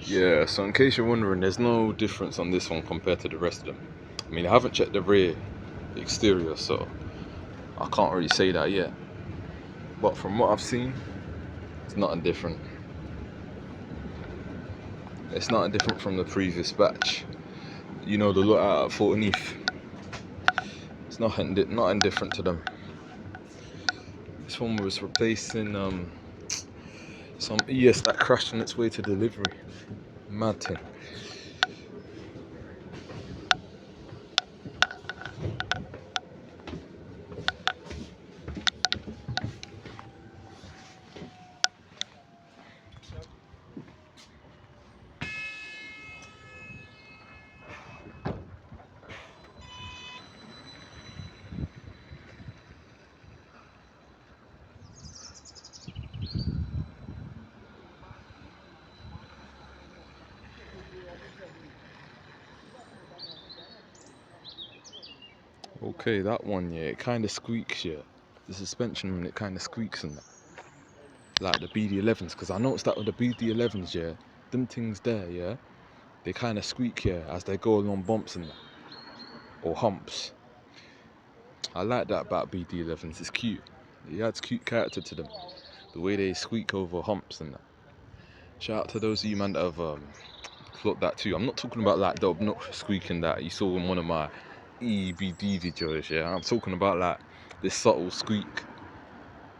Yeah, so in case you're wondering, there's no difference on this one compared to the rest of them. I mean, I haven't checked the rear exterior, so I can't really say that yet. But from what I've seen, it's nothing different. It's nothing different from the previous batch. You know, the lot out at 40. It's nothing different to them. This one was replacing some ES that crashed on its way to delivery. Mad thing. Okay, that one, yeah, it kind of squeaks, yeah. The suspension when it kind of squeaks and that. Like the BD11s, because I noticed that with the BD11s, yeah, them things there, yeah, they kind of squeak, yeah, as they go along bumps and that, or humps. I like that about BD11s, it's cute. It adds cute character to them, the way they squeak over humps and that. Shout out to those of you man that have clocked that too. I'm not talking about like the obnoxious squeaking that you saw in one of my EBD videos, yeah. I'm talking about like this subtle squeak.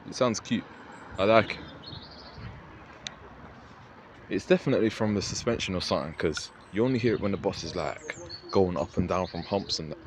It sounds cute. I like it. It's definitely from the suspension or something, because you only hear it when the boss is like going up and down from humps and that.